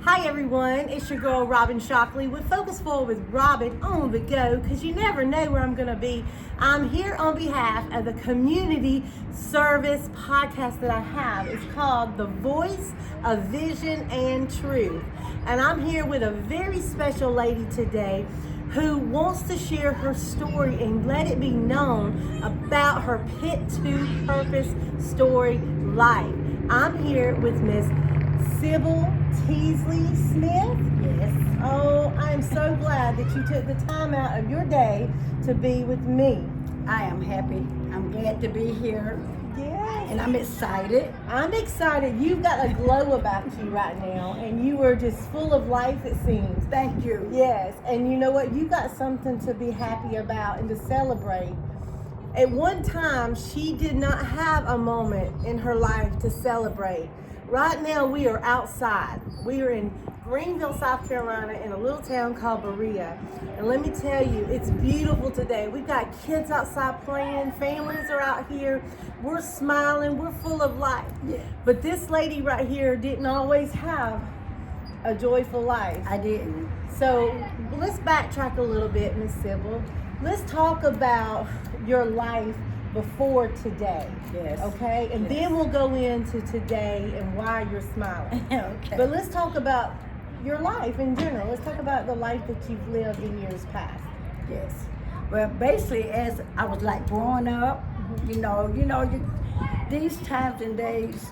Hi everyone, it's your girl Robin Shockley with Focus Forward with Robin on the go, because you never know where I'm going to be. I'm here on behalf of the community service podcast that I have. It's called The Voice of Vision and Truth. And I'm here with a very special lady today who wants to share her story and let it be known about her Pit to Purpose story life. I'm here with Miss Sybil Smith. Yes. Oh, I'm so glad that you took the time out of your day to be with me. I am happy. I'm glad to be here. Yes. And I'm excited. I'm excited. You've got a glow about you right now, and you are just full of life, it seems. Thank you. Yes, and you know what? You got something to be happy about and to celebrate. At one time, she did not have a moment in her life to celebrate. Right now, we are outside. We are in Greenville, South Carolina, in a little town called Berea. And let me tell you, it's beautiful today. We've got kids outside playing, families are out here. We're smiling, we're full of life. Yeah. But this lady right here didn't always have a joyful life. I didn't. So let's backtrack a little bit, Miss Sybil. Let's talk about your life before today. Yes. Okay? And Yes. then we'll go into today and why you're smiling. Okay. But let's talk about your life in general. Let's talk about the life that you've lived in years past. Yes. Well, basically, as I was like growing up, these times and days,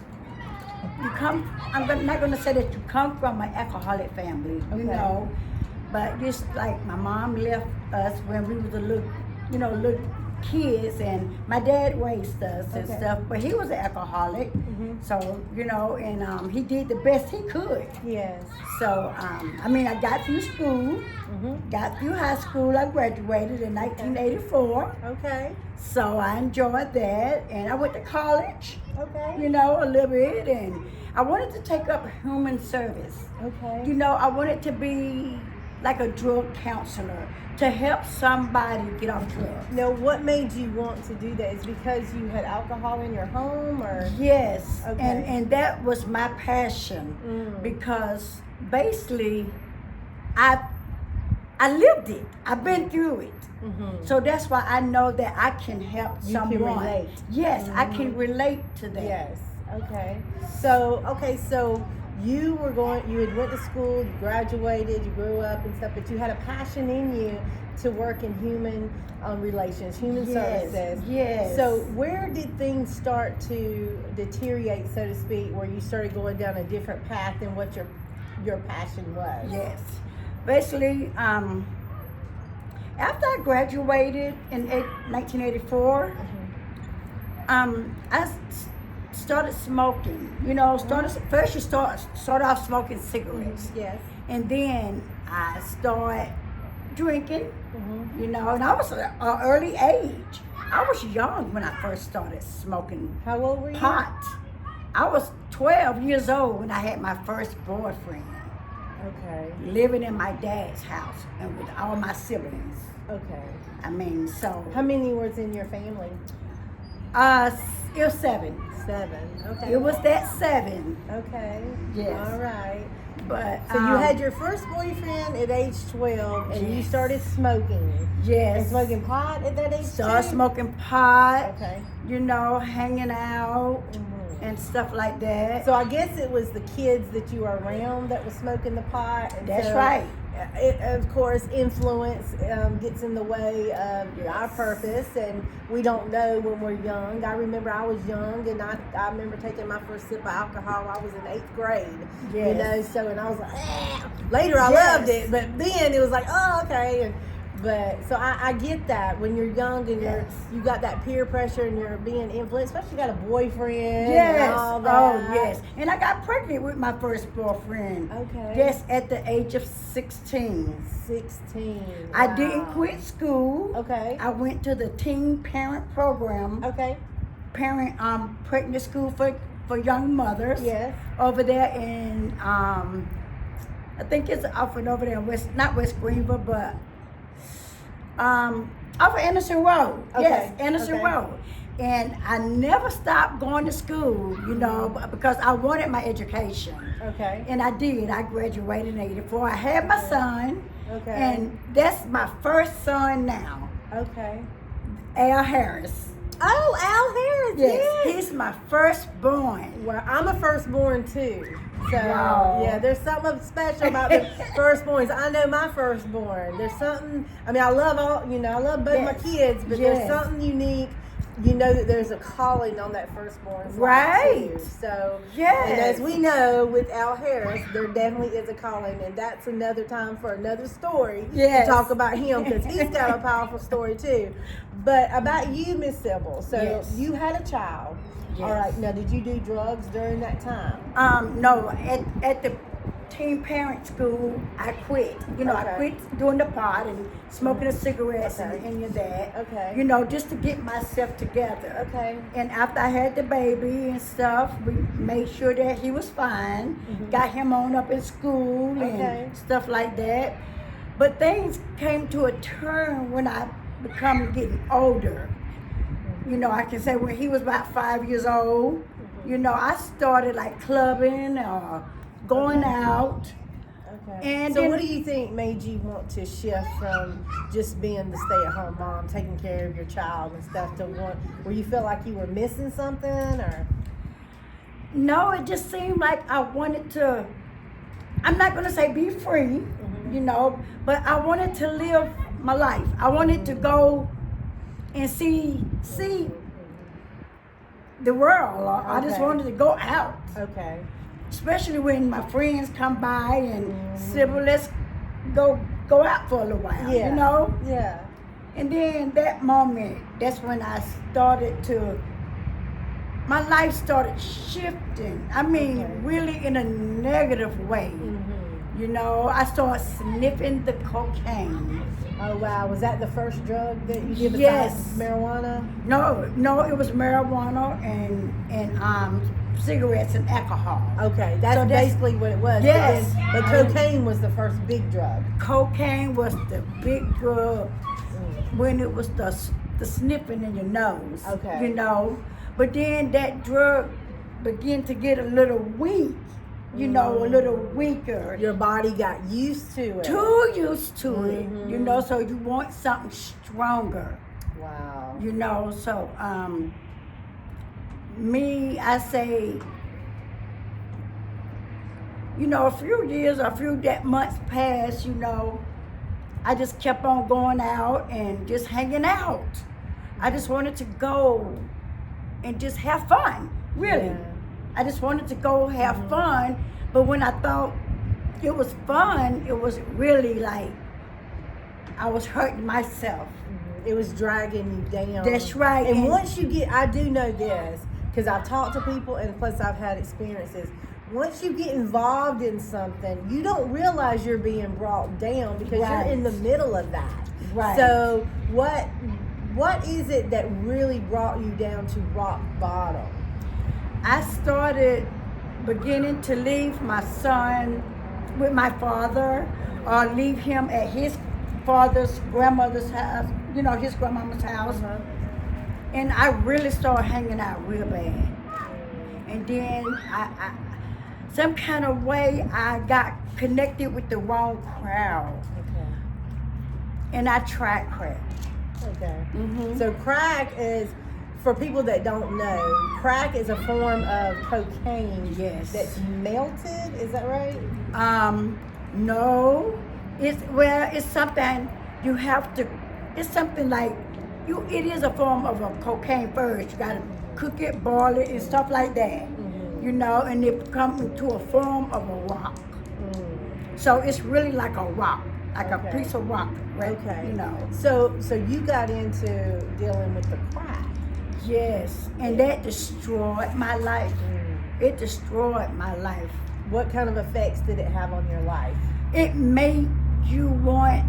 I'm not going to say that you come from an alcoholic family, Okay. but just like my mom left us when we was a little kids, and my dad raised us and Okay. stuff, but he was an alcoholic. So, and he did the best he could. Yes. So, I got through school, got through high school. I graduated in 1984. Okay. So I enjoyed that, and I went to college, Okay. a little bit, and I wanted to take up human service. Okay. I wanted to be like a drug counselor, to help somebody get off drugs. Now, what made you want to do that? Is because you had alcohol in your home, or? Yes, Okay. and that was my passion, because basically I lived it. I've been through it. So that's why I know that I can help You can someone. relate. Yes, I can relate to that. Yes. Okay. So you had went to school, you graduated, you grew up and stuff, but you had a passion in you to work in human relations, human services. Yes. So where did things start to deteriorate, so to speak, where you started going down a different path than what your passion was? Yes. Basically, after I graduated in 1984, I started smoking. First you start off smoking cigarettes. Yes. And then I started drinking, and I was at an early age. I was young when I first started smoking How old were you? pot. I was 12 years old when I had my first boyfriend, Okay. living in my dad's house and with all my siblings. Okay. So How many was in your family? it was 7. 7. Okay. It was that 7. Okay. Yes. All right. But So you had your first boyfriend at age 12, and you Yes. started smoking. And yes, smoking pot at that age started too? smoking pot. Okay. Hanging out and stuff like that. So I guess it was the kids that you were around that was smoking the pot. And That's so right. It, of course, influence gets in the way of our purpose, and we don't know when we're young. I remember I was young, and I remember taking my first sip of alcohol. I was in 8th grade. Yes. So and I was like, later I Yes. loved it, but then it was like, oh, okay. But so I get that when you're young and Yes. you got that peer pressure and you're being influenced, especially you got a boyfriend. Yes. And all that. Oh, yes. And I got pregnant with my first boyfriend. Okay. Just at the age of 16. 16. I Wow. didn't quit school. Okay. I went to the teen parent program. Okay. Pregnant school for young mothers. Yes. Over there in I think it's off and over there in not West Greenville, but off of Anderson Road. Okay, Yes, Anderson okay. Road. And I never stopped going to school, you know, because I wanted my education. Okay. And I did. I graduated in 84. I had my son. Okay. And that's my first son now, Okay. Al Harris. Oh, Al Harris. Yes, he's my firstborn. Well, I'm a firstborn too. So Wow. yeah, there's something special about the firstborns. I know my firstborn. There's something. I mean, I love I love both my Yes. kids, but Yes. there's something unique. You know that there's a calling on that firstborn, Right. Too. So Yes. and as we know with Al Harris, there definitely is a calling, and that's another time for another story Yes. to talk about him because he's got a powerful story too. But about you, Miss Sybil. So Yes. you had a child. Yes. All right. Now, did you do drugs during that time? No, at the teen parent school, I quit. You know, Okay. I quit doing the pot and smoking the cigarettes Okay. and any of that. Okay. You know, just to get myself together. Okay. And after I had the baby and stuff, we made sure that he was fine. Got him on up in school Okay. and stuff like that. But things came to a turn when I become getting older. You know, I can say when he was about 5 years old, you know, I started like clubbing or going out. Okay. And so then- what do you think made you want to shift from just being the stay-at-home mom, taking care of your child and stuff, to one where you felt like you were missing something, or? No, it just seemed like I wanted to, I'm not going to say be free, you know, but I wanted to live my life. I wanted to go and see the world. I just Okay. wanted to go out, Okay. especially when my friends come by and Sybil, let's go out for a little while, Yeah. you know? Yeah. And then that moment, that's when I started to, my life started shifting. I mean, Okay. really in a negative way. You know, I started sniffing the cocaine. Oh wow, was that the first drug that you did besides Yes. marijuana? No, it was marijuana and cigarettes and alcohol. Okay, that's So basically what it was. Yes. But cocaine was the first big drug. Cocaine was the big drug when it was the sniffing in your nose. Okay. You know, but then that drug began to get a little weak. You know, a little weaker. Your body got used to it. Too used to it. You know, so you want something stronger. Wow. You know, so I say, you know, a few years, months passed, you know, I just kept on going out and just hanging out. I just wanted to go and just have fun, really. Yeah. I just wanted to go have fun, but when I thought it was fun, it was really like I was hurting myself. It was dragging you down. That's right. And once you get, I do know this, because I've talked to people and plus I've had experiences. Once you get involved in something, you don't realize you're being brought down because Right. you're in the middle of that. Right. So what is it that really brought you down to rock bottom? I started beginning to leave my son with my father or leave him at his father's grandmother's house, you know, his grandmama's house. And I really started hanging out real bad. And then I some kind of way I got connected with the wrong crowd. Okay. And I tried crack. Okay. Mhm. So crack is, for people that don't know, crack is a form of cocaine. Yes. That's melted. Is that right? No, it's something you have to. It's something like it is a form of a cocaine first. You gotta cook it, boil it, and stuff like that. You know, and it comes into a form of a rock. So it's really like a rock, like Okay. a piece of rock, right? Okay. You know. So you got into dealing with the crack. Yes, and that destroyed my life. It destroyed my life. What kind of effects did it have on your life? It made you want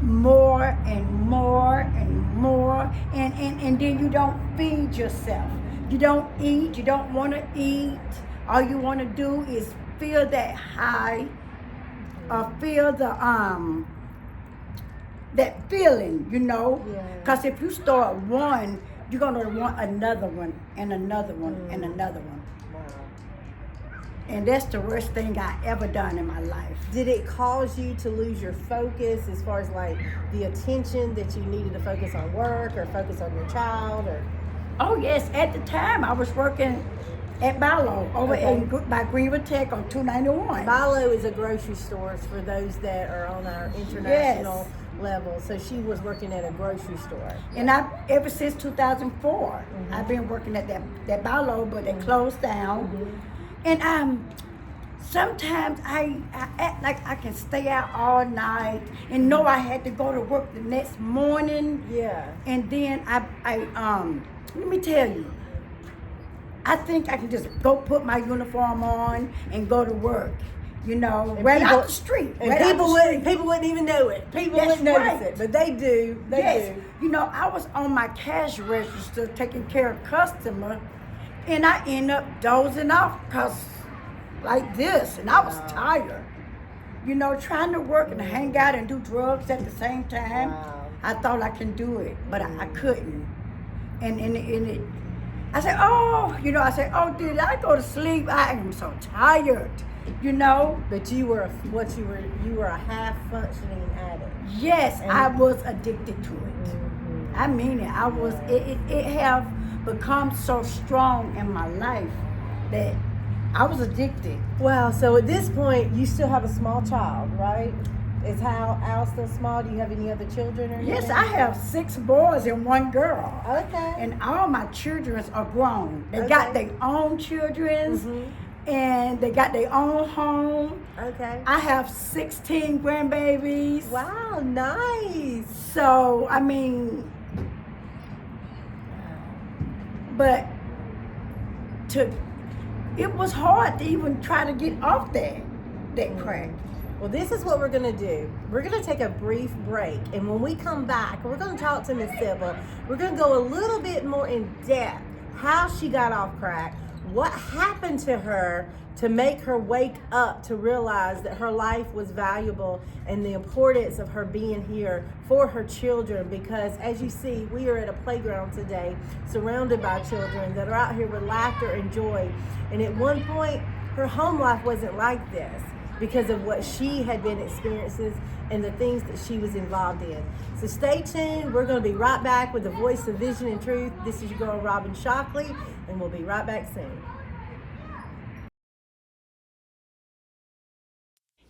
more and more and more, and then you don't feed yourself. You don't eat. You don't want to eat. All you want to do is feel that high, or feel the that feeling, you know. Yeah. Because if you start one, you're going to want another one and another one and another one. And that's the worst thing I ever done in my life. Did it cause you to lose your focus as far as like the attention that you needed to focus on work or focus on your child? Or Oh yes, at the time I was working at Bilo over by Greenwood Tech on 291. Bilo is a grocery store for those that are on our international level. So she was working at a grocery store. And ever since 2004, I've been working at that Bilo, but they closed down. And sometimes I act like I can stay out all night and know I had to go to work the next morning. Yeah. And then let me tell you, I think I can just go put my uniform on and go to work, right out the street. And people wouldn't even know it. People wouldn't notice it, but they do. They do. I was on my cash register taking care of customers, and I end up dozing off because like this, and I was tired. Trying to work and hang out and do drugs at the same time. Wow. I thought I can do it, but I couldn't. And I said, oh, did I go to sleep? I am so tired, But you were a half functioning addict. Yes, I was addicted to it. I mean it. It have become so strong in my life that I was addicted. Wow. So at this point, you still have a small child, right? Is Al still small? Do you have any other children or anything? Yes, I have 6 boys and 1 girl. Okay. And all my children are grown. They got their own children, and they got their own home. Okay. I have 16 grandbabies. Wow, nice. So, but it was hard to even try to get off that crack. Well, this is what we're going to do. We're going to take a brief break. And when we come back, we're going to talk to Miss Sybil. We're going to go a little bit more in depth how she got off crack, what happened to her to make her wake up to realize that her life was valuable and the importance of her being here for her children. Because as you see, we are at a playground today surrounded by children that are out here with laughter and joy. And at one point, her home life wasn't like this, because of what she had been experiencing and the things that she was involved in. So stay tuned. We're going to be right back with the voice of vision and truth. This is your girl, Robin Shockley, and we'll be right back soon.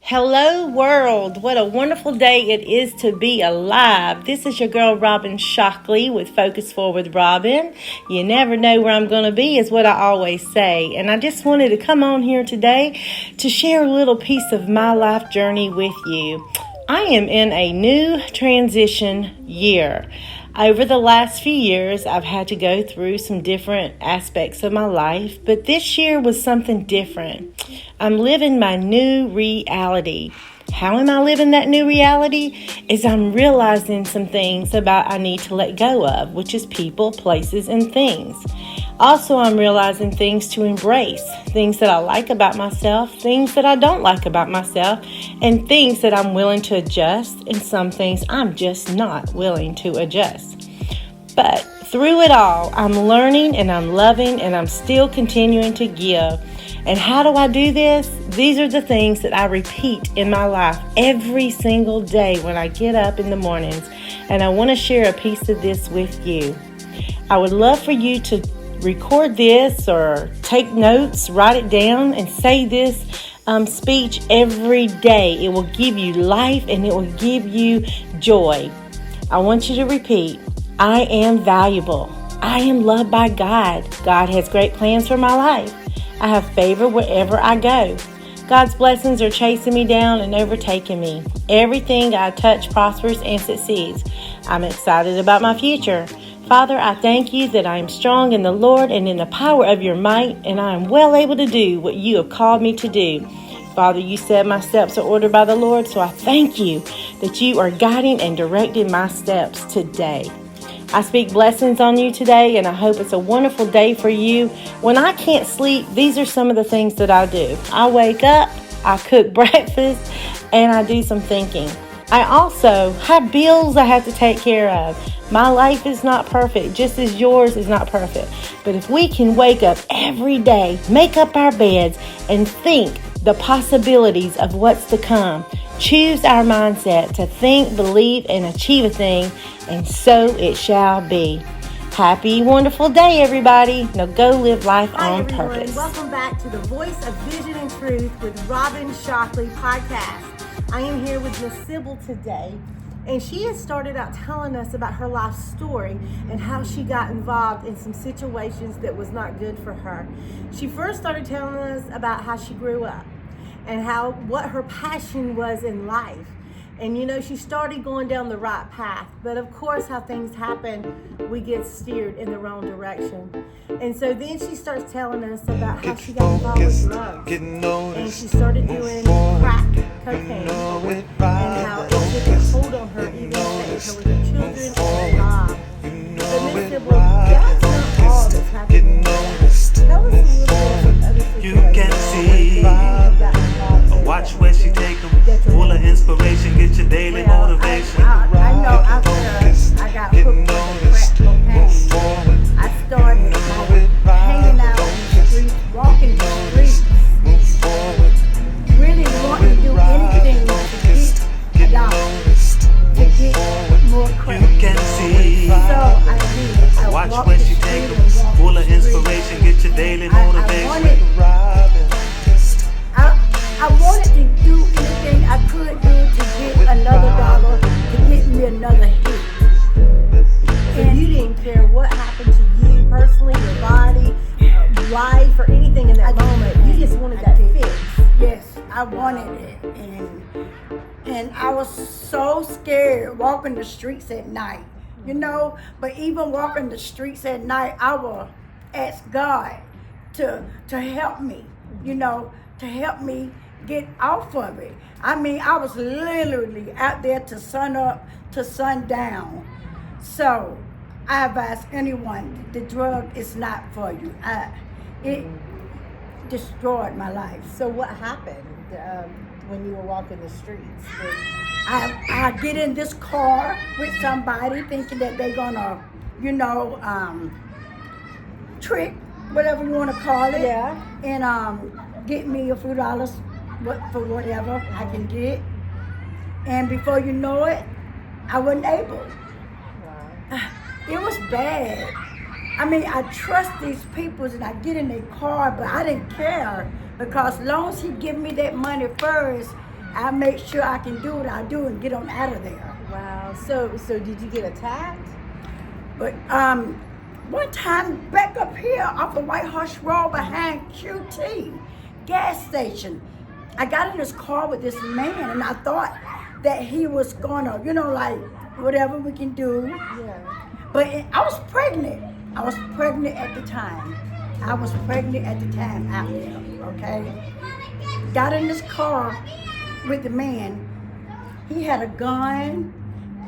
Hello world, what a wonderful day it is to be alive. This is your girl Robin Shockley with Focus For with Robin. You never know where I'm going to be is what I always say. And I just wanted to come on here today to share a little piece of my life journey with you. I am in a new transition year. Over the last few years, I've had to go through some different aspects of my life, but this year was something different. I'm living my new reality. How am I living that new reality? Is I'm realizing some things about I need to let go of, which is people, places, and things. Also, I'm realizing things to embrace, things that I like about myself, things that I don't like about myself, and things that I'm willing to adjust, and some things I'm just not willing to adjust. But through it all, I'm learning and I'm loving and I'm still continuing to give. And how do I do this? These are the things that I repeat in my life every single day when I get up in the mornings. And I want to share a piece of this with you. I would love for you to record this or take notes, write it down, and say this speech every day. It will give you life and it will give you joy. I want you to repeat, I am valuable. I am loved by God. God has great plans for my life. I have favor wherever I go. God's blessings are chasing me down and overtaking me. Everything I touch prospers and succeeds. I'm excited about my future. Father, I thank you that I am strong in the Lord and in the power of your might, and I am well able to do what you have called me to do. Father, you said my steps are ordered by the Lord, so I thank you that you are guiding and directing my steps today. I speak blessings on you today, and I hope it's a wonderful day for you. When I can't sleep, these are some of the things that I do. I wake up, I cook breakfast, and I do some thinking. I also have bills I have to take care of. My life is not perfect, just as yours is not perfect. But if we can wake up every day, make up our beds, and think the possibilities of what's to come, choose our mindset to think, believe, and achieve a thing, and so it shall be. Happy, wonderful day, everybody. Now go live life on purpose. Welcome back to the Voice of Vision and Truth with Robin Shockley podcast. I am here with Miss Sybil today, and she has started out telling us about her life story and how she got involved in some situations that was not good for her. She first started telling us about how she grew up and what her passion was in life. And she started going down the right path. But of course, how things happen, we get steered in the wrong direction. And so then she starts telling us about how she got involved with drugs. And she started doing crack cocaine. And how it took a hold on her, even affecting her with her children and her mom. So Miss Sybil, that's not all that's happening. Tell us a little bit of other situations. You can see. Watch where she take them. Full of inspiration, get your daily motivation. I know after I got hooked on crack cocaine, I started hanging out in the streets, walking the streets, really wanting to do anything to get out, to get more crack. You can see. So I did. I Watch walked where the she street take and them. walked Full the of street. inspiration, get your daily motivation. I wanted to do anything I could do to get another dollar, to get me another hit. So you didn't care what happened to you personally, your body, life, or anything in that moment. You just wanted that fix. Yes, I wanted it. And I was so scared walking the streets at night, But even walking the streets at night, I will ask God to help me, to help me get off of it. I mean, I was literally out there to sun up to sundown. So I advise anyone, the drug is not for you. It destroyed my life. So what happened when you were walking the streets? I get in this car with somebody thinking that they're gonna, trick, whatever you want to call it. Yeah. And get me a few dollars for whatever I can get. And before you know it, I wasn't able. Wow. It was bad. I mean, I trust these people and I get in their car, but I didn't care because as long as he give me that money first, I make sure I can do what I do and get on out of there. Wow. So did you get attacked? But one time back up here off the White Horse Road behind QT gas station, I got in this car with this man and I thought that he was gonna, like whatever we can do. Yeah. But I was pregnant. I was pregnant at the time. out there, okay? Got in this car with the man. He had a gun,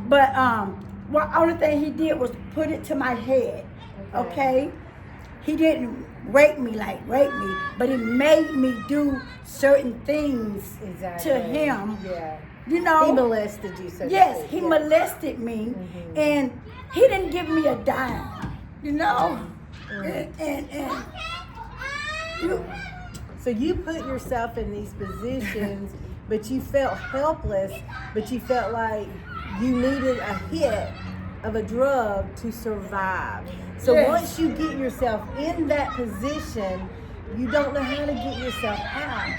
but only thing he did was put it to my head, okay? He didn't rape me, but he made me do certain things to him. Yeah. You know, he molested you, so yes, he molested me, and he didn't give me a dime. You know, so you put yourself in these positions, but you felt helpless, but you felt like you needed a hit of a drug to survive. So once you get yourself in that position, you don't know how to get yourself out.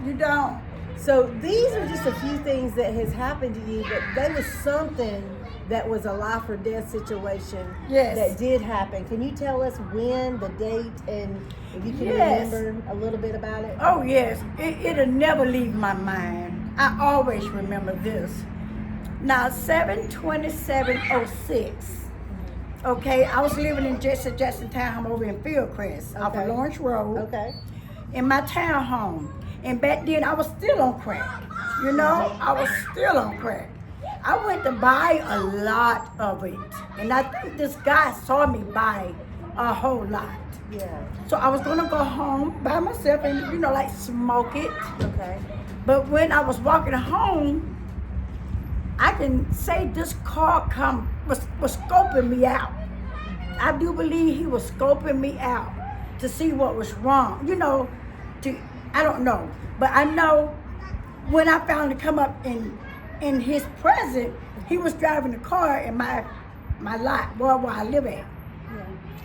You don't. So these are just a few things that has happened to you, but there was something that was a life or death situation that did happen. Can you tell us when, the date, and if you can remember a little bit about it? Oh yes, it'll never leave my mind. I always remember this. Now 7/27/06. Okay, I was living in Jackson Townhome over in Fieldcrest off of Lawrence Road. Okay. In my townhome. And back then I was still on crack. You know, I was still on crack. I went to buy a lot of it. And I think this guy saw me buy a whole lot. Yeah. So I was gonna go home by myself and, smoke it. Okay. But when I was walking home, I can say this car was scoping me out. I do believe he was scoping me out to see what was wrong. You know, I don't know. But I know when I finally come up in his presence, he was driving the car in my lot, where I live at.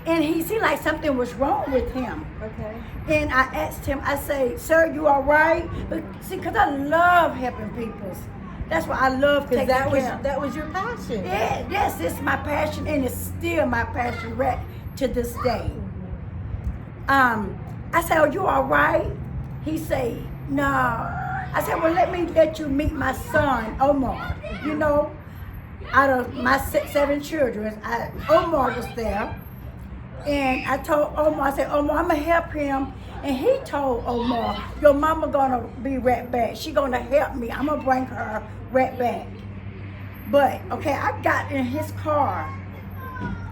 And he seemed like something was wrong with him. Okay. And I asked him, I say, sir, you all right? But see, because I love helping people. That's why I love taking care of. That was your passion. Yeah, yes, it's my passion, and it's still my passion right to this day. I said, oh, you all right? He say, no. I said, well, let you meet my son, Omar. You know, out of my 7 children, Omar was there. And I told Omar, I said, Omar, I'm going to help him. And he told Omar, your mama going to be right back. She going to help me. I'm going to bring her right back. But, okay, I got in his car.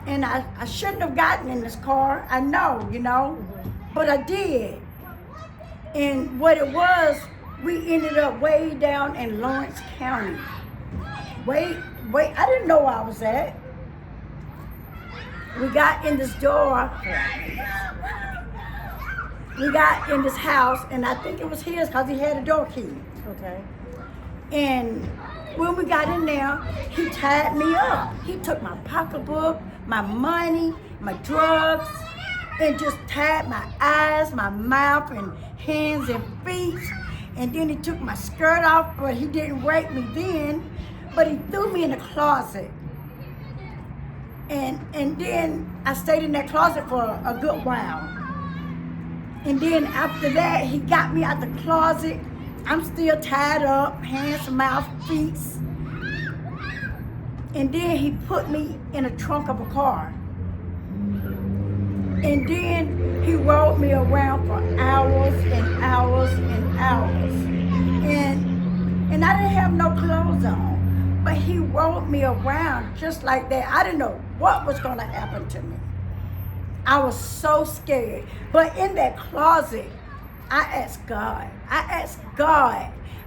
And I shouldn't have gotten in this car. I know, you know. But I did. And what it was, we ended up way down in Lawrence County. Wait, I didn't know where I was at. We got in this door. We got in this house, and I think it was his because he had a door key. Okay. And when we got in there, he tied me up. He took my pocketbook, my money, my drugs, and just tied my eyes, my mouth, and hands and feet. And then he took my skirt off, but he didn't rape me then. But he threw me in the closet. And then I stayed in that closet for a good while. And then after that, he got me out the closet. I'm still tied up, hands, mouth, feet. And then he put me in the trunk of a car. And then he rode me around for hours and hours and hours. And I didn't have no clothes on. But he rode me around just like that. I didn't know what was going to happen to me. I was so scared. But in that closet, I asked God.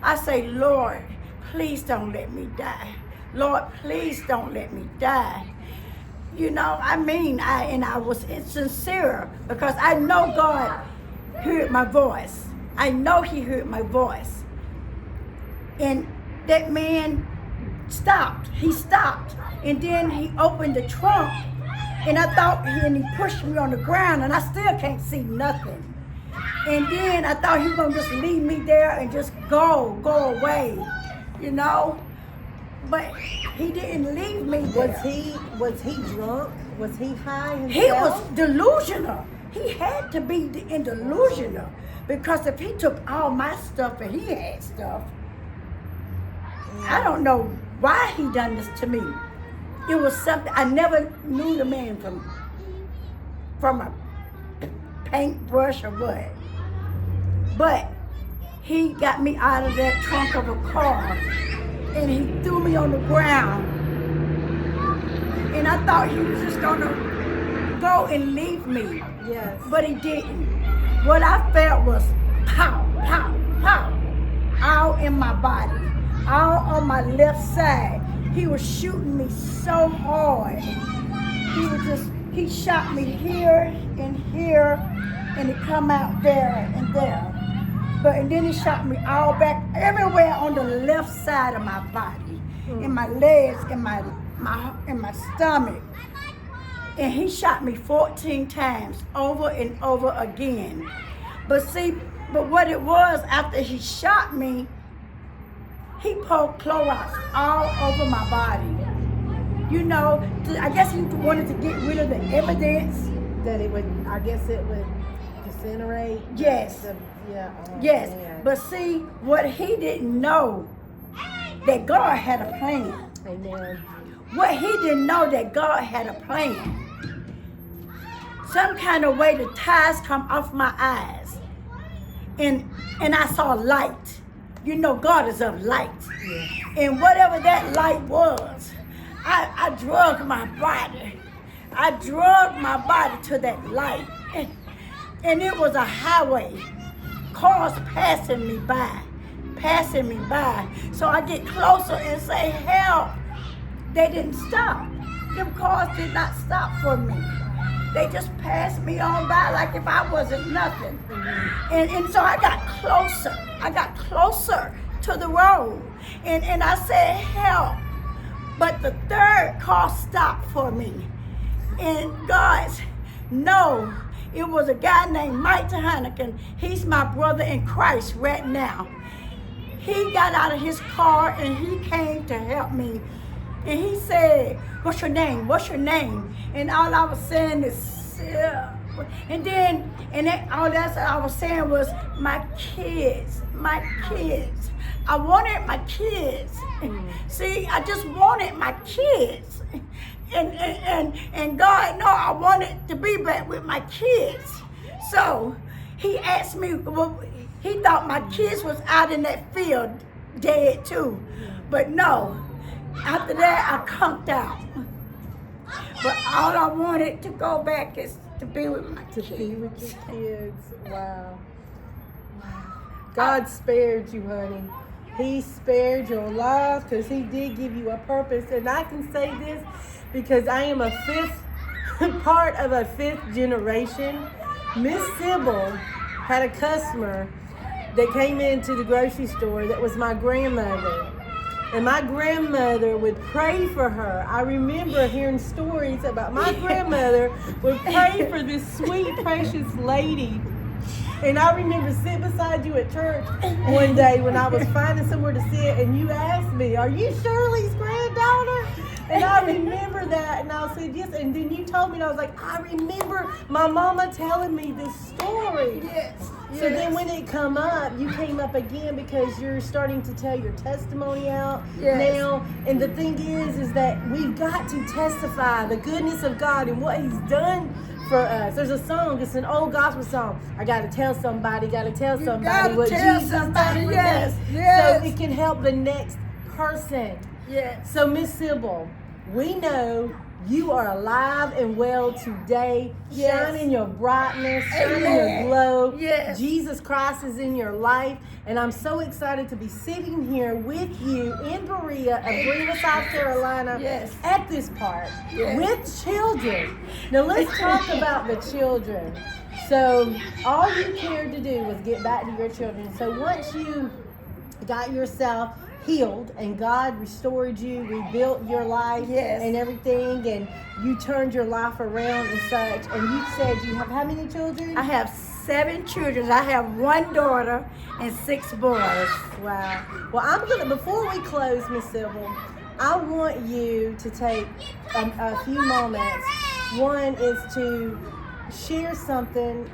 I say, Lord, please don't let me die. Lord, please don't let me die. You know, I was sincere because I know God heard my voice. I know he heard my voice. And that man stopped. He stopped. And then he opened the trunk. And I thought, and he pushed me on the ground, and I still can't see nothing. And then I thought he was going to just leave me there and just go away, you know? But he didn't leave me there. Was he drunk? Was he high himself? He was delusional. He had to be delusional. Because if he took all my stuff and he had stuff, I don't know why he done this to me. It was something, I never knew the man from a paintbrush or what. But he got me out of that trunk of a car and he threw me on the ground. And I thought he was just gonna go and leave me. Yes. But he didn't. What I felt was pow, pow, pow, all in my body, all on my left side. He was shooting me so hard. He shot me here and here, and he come out there and there. And then he shot me all back, everywhere on the left side of my body, in my legs, in my stomach. And he shot me 14 times, over and over again. But what it was, after he shot me, he poured Clorox all over my body. You know, I guess he wanted to get rid of the evidence. That it would, I guess it would disintegrate. Yes. Yes. Man. But see, what he didn't know, that God had a plan. Amen. What he didn't know, that God had a plan. Some kind of way the ties come off my eyes. And I saw light. You know, God is of light. Yeah. And whatever that light was, I drugged my body. I drugged my body to that light. And it was a highway. Cars passing me by. passing me by. So I get closer and say, help. They didn't stop. Them cars did not stop for me. They just passed me on by like if I wasn't nothing. And so I got closer. I got closer to the road. And I said, help. But the third car stopped for me. And guys, no, it was a guy named Mike Heineken. He's my brother in Christ right now. He got out of his car and he came to help me. And he said, what's your name? What's your name? And all I was saying is, and then all that I was saying was, my kids. I wanted my kids. See, I just wanted my kids. And God, no, I wanted to be back with my kids. So he asked me, well, he thought my kids was out in that field dead too. But no, after that I conked out. But all I wanted to go back is to be with my kids. To be with your kids. Wow. God spared you, honey. He spared your life because he did give you a purpose. And I can say this because I am a part of a fifth generation. Miss Sybil had a customer that came into the grocery store that was my grandmother. And my grandmother would pray for her. I remember hearing stories about my grandmother would pray for this sweet, precious lady. And I remember sitting beside you at church one day when I was finding somewhere to sit, and you asked me, are you Shirley's granddaughter? And I remember that, and I said, yes. And then you told me, and I was like, I remember my mama telling me this story. Yes. So then when it come up, you came up again because you're starting to tell your testimony out now. And the thing is that we've got to testify the goodness of God and what he's done for us. There's a song, it's an old gospel song. I gotta tell somebody what Jesus done for me. Yes. So it can help the next person. Yes. So Miss Sybil, we know you are alive and well today. Shining your brightness, shining your glow. Yes. Jesus Christ is in your life. And I'm so excited to be sitting here with you in Berea of Berea, South Carolina at this park with children. Now let's talk about the children. So all you cared to do was get back to your children. So once you got yourself healed and God restored you, rebuilt your life and everything, and you turned your life around and such, and you said you have how many children? I have 7 children. I have 1 daughter and 6 boys. Wow. Well, I'm gonna, before we close, Miss Sybil, I want you to take a few moments. One is to share something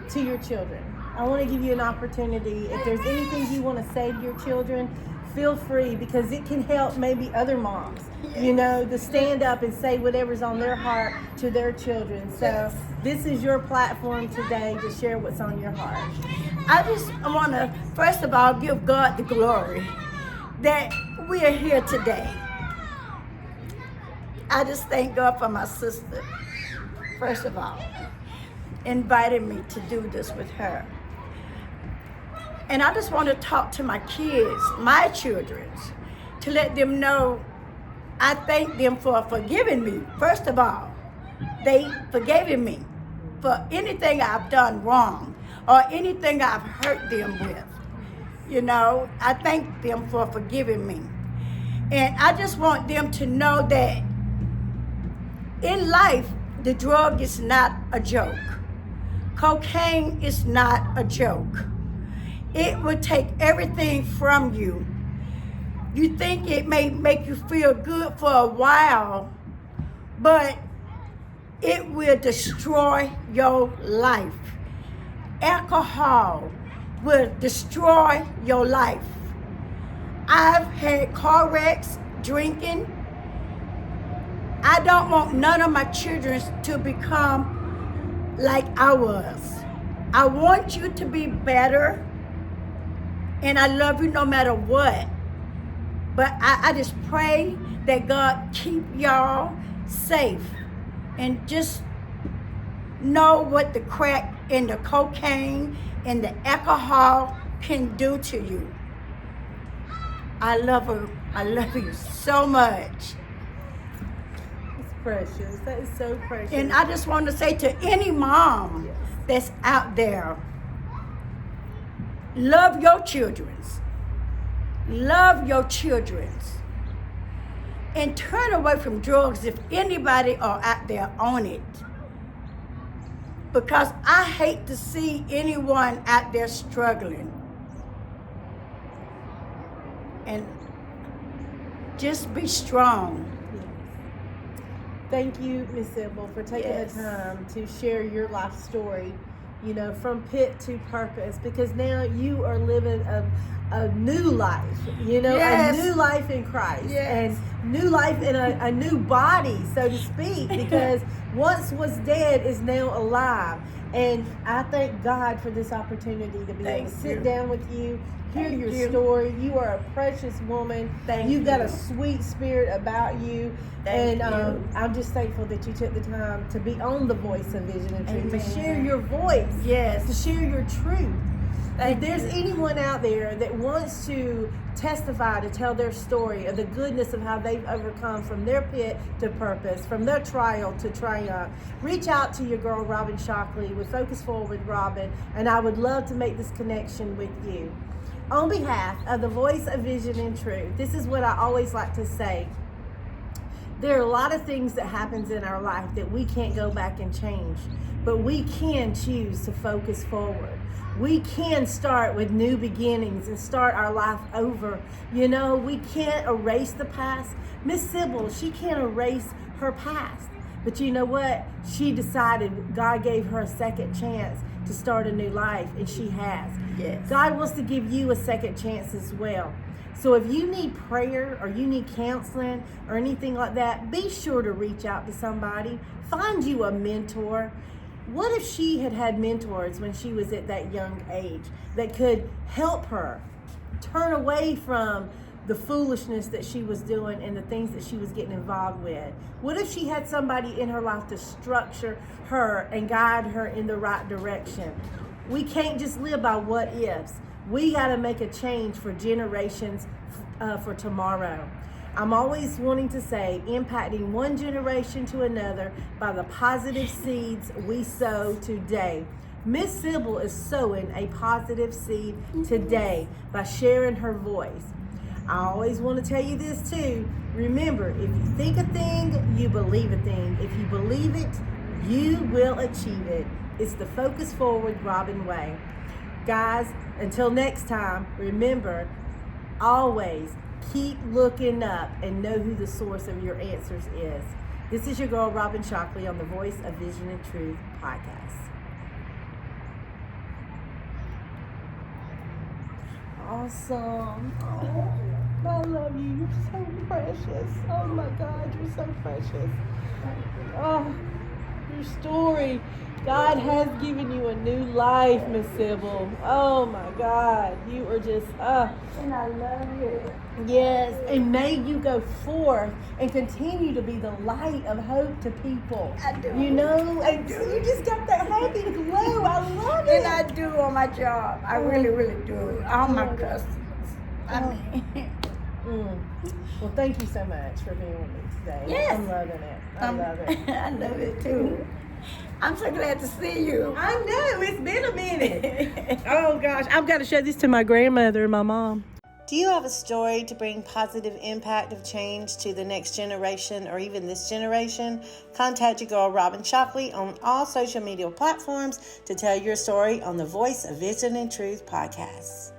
to your children. I want to give you an opportunity. If there's anything you want to say to your children, feel free, because it can help maybe other moms, you know, to stand up and say whatever's on their heart to their children. So this is your platform today to share what's on your heart. I just want to, first of all, give God the glory that we are here today. I just thank God for my sister, first of all, invited me to do this with her. And I just want to talk to my kids, my children, to let them know I thank them for forgiving me. First of all, they forgave me for anything I've done wrong or anything I've hurt them with. You know, I thank them for forgiving me. And I just want them to know that in life, the drug is not a joke. Cocaine is not a joke. It will take everything from you. You think it may make you feel good for a while, but it will destroy your life. Alcohol will destroy your life. I've had car wrecks drinking. I don't want none of my children to become like I was. I want you to be better. And I love you no matter what. But I just pray that God keep y'all safe. And just know what the crack and the cocaine and the alcohol can do to you. I love her. I love you so much. It's precious. That is so precious. And I just want to say to any mom that's out there, love your children's. Love your children's. And turn away from drugs if anybody are out there on it. Because I hate to see anyone out there struggling. And just be strong. Thank you, Miss Sybil, for taking the time to share your life story, you know, from pit to purpose, because now you are living a new life, you know, a new life in Christ, and new life in a new body, so to speak, because once was dead is now alive. And I thank God for this opportunity to be able to sit down with you, hear your story. You are a precious woman. You've got a sweet spirit about you. And I'm just thankful that you took the time to be on the Voice of Vision and Truth, to share your voice, to share your truth. If there's anyone out there that wants to testify, to tell their story of the goodness of how they've overcome from their pit to purpose, from their trial to triumph, reach out to your girl, Robin Shockley, with Focus Forward Robin, and I would love to make this connection with you. On behalf of the Voice of Vision and Truth, this is what I always like to say. There are a lot of things that happens in our life that we can't go back and change, but we can choose to focus forward. We can start with new beginnings and start our life over. You know, we can't erase the past. Miss Sybil, she can't erase her past. But you know what? She decided God gave her a second chance to start a new life, and she has. Yes. God wants to give you a second chance as well. So if you need prayer or you need counseling or anything like that, be sure to reach out to somebody. Find you a mentor. What if she had had mentors when she was at that young age that could help her turn away from the foolishness that she was doing and the things that she was getting involved with? What if she had somebody in her life to structure her and guide her in the right direction? We can't just live by what ifs. We got to make a change for generations for tomorrow. I'm always wanting to say, impacting one generation to another by the positive seeds we sow today. Miss Sybil is sowing a positive seed today by sharing her voice. I always want to tell you this too. Remember, if you think a thing, you believe a thing. If you believe it, you will achieve it. It's the Focus Forward Robin way. Guys, until next time, remember, always keep looking up and know who the source of your answers is. This is your girl, Robin Shockley, on the Voice of Vision and Truth podcast. Awesome. Oh, I love you. You're so precious. Oh my God, you're so precious. Oh, your story. God has given you a new life, Miss Sybil. Oh my God, you are just, And I love you. Yes, and may you go forth and continue to be the light of hope to people. I do. You know, and you just got that happy glow. I love it. And I do on my job. I really, really do. All my customers. I mean. Well, thank you so much for being with me today. Yes. I'm loving it. I love it. I love it too. I'm so glad to see you. I know, it's been a minute. Oh gosh, I've got to show this to my grandmother and my mom. Do you have a story to bring positive impact of change to the next generation or even this generation? Contact your girl Robin Shockley on all social media platforms to tell your story on the Voice of Vision and Truth podcast.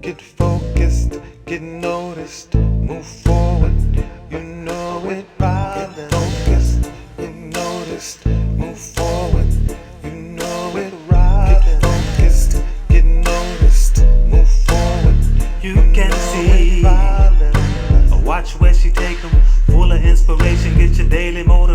Get focused, get noticed, move forward, you know it, Robin. Get focused, get noticed, move forward, you know it, Robin. Get focused, get noticed, move forward, you can see. Watch where she take 'em, full of inspiration, get your daily motivation.